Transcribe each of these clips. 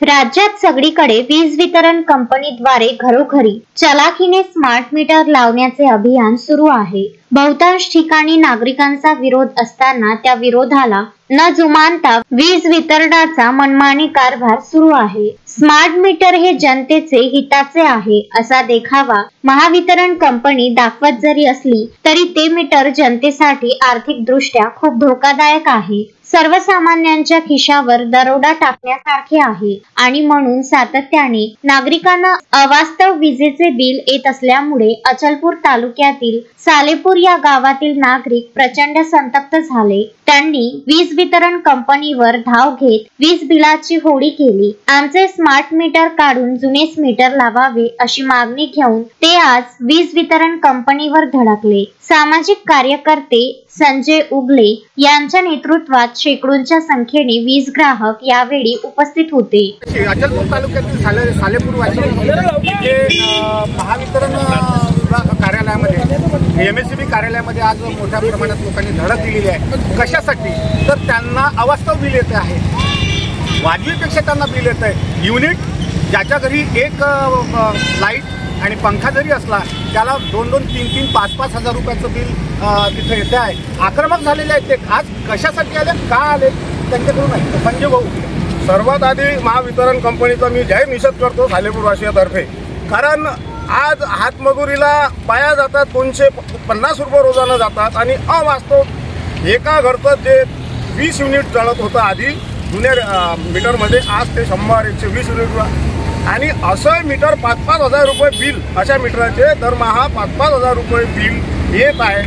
राज्यात सगळीकडे वीज वितरण कंपनीद्वारे घरोघरी चलाखीने स्मार्ट मीटर लावण्याचे अभियान सुरू आहे। बहुतांश ठिकाणी नागरिकांचा विरोध असताना त्या विरोधाला न जुमानता वीज वितरणाचा मनमानी कारभार सुरू आहे। स्मार्ट मीटर हे जनतेचे हिताचे आहे असा देखावा महावितरण कंपनी दाखवत जरी असली तरी ते मीटर जनतेसाठी आर्थिक दृष्ट्या खूप धोकादायक आहे। सर्वसामान्यांच्या खिशावर दरोडा टाकण्यासारखे आहे आणि म्हणून सातत्याने नागरिकांना अवास्तव विजेचे बिल येत असल्यामुळे अचलपूर तालुक्यातील सालेपूर या गावातील नागरिक प्रचंड संतप्त झाले। त्यांनी वीज वितरण कंपनीवर धाव घेत वीज बिलाची होळी केली। आमचे स्मार्ट मीटर काढून जुनेच मीटर लावावे अशी मागणी घेऊन ते आज वीज वितरण कंपनीवर धडकले। सामाजिक कार्यकर्ते संजय उगले यांच्या नेतृत्वात शेकडोंच्या संख्येने वीज ग्राहक यावेळी उपस्थित होते। अचलपूर तालुक्यातील सालेपूर महावितरण कार्यालयामध्ये MSCB कार्यालयामध्ये आज मोठ्या प्रमाणात लोकांनी धडक दिलेली आहे। कशासाठी? तर त्यांना अवास्तव बिल येते आहे, वाजवीपेक्षा त्यांना बिल येत आहे। युनिट ज्याच्या घरी एक लाईट आणि पंखा जरी असला त्याला 2-2, 3-3, 5-5 हजार रुपयाचं बिल तिथे येते आहे। आक्रमक झालेले आहेत ते। आज कशासाठी आले, का आले त्यांच्याकडून आहे। संजय भाऊ, सर्वात आधी महावितरण कंपनीचा मी जाहीर निषेध करतो सालेपूर वासियातर्फे। कारण आज हातमजुरीला बाया जातात, 250 रुपये रोजानं जातात आणि अवास्तव एका घरचं जे 20 युनिट जळत होतं आधी जुन्या मीटरमध्ये, आज ते 100-120 युनिट आणि असं मीटर 5-5 हजार रुपये बिल, अशा मीटरचे दरमहा 5-5 हजार रुपये बिल येत आहे।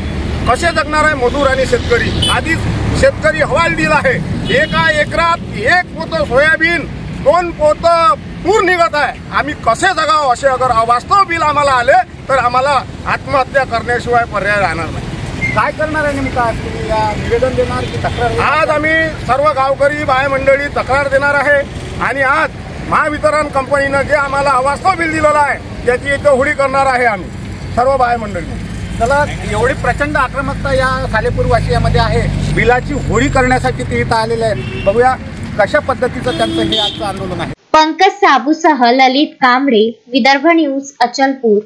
कसे जगणार आहे मजूर आणि शेतकरी? आधीच शेतकरी हवालदिल आहे। एका एकरात 1 पोतं सोयाबीन, 2 पोतं तूर निघत आहे। आम्ही कसे जगावं? असे अगर अवास्तव बिल आम्हाला आले तर आम्हाला आत्महत्या करण्याशिवाय पर्याय राहणार नाही। काय करणार आहे नेमका? तुम्ही निवेदन देणार की तक्रार? आज आम्ही सर्व गावकरी बाय मंडळी तक्रार देणार आहे आणि आज महावितरण कंपनीनं जे आम्हाला अवास्तव बिल दिलेलं आहे त्याची एक होळी करणार आहे आम्ही सर्व बाय मंडळी। चला, एवढी प्रचंड आक्रमकता या सालेपूर वासियामध्ये आहे, बिलाची होळी करण्यासाठी ते इथं आलेले आहेत। बघूया कशा पद्धतीचं त्यांचं हे आजचं आंदोलन आहे। पंकज साबूसह ललित कांबळे, विदर्भ न्यूज, अचलपूर।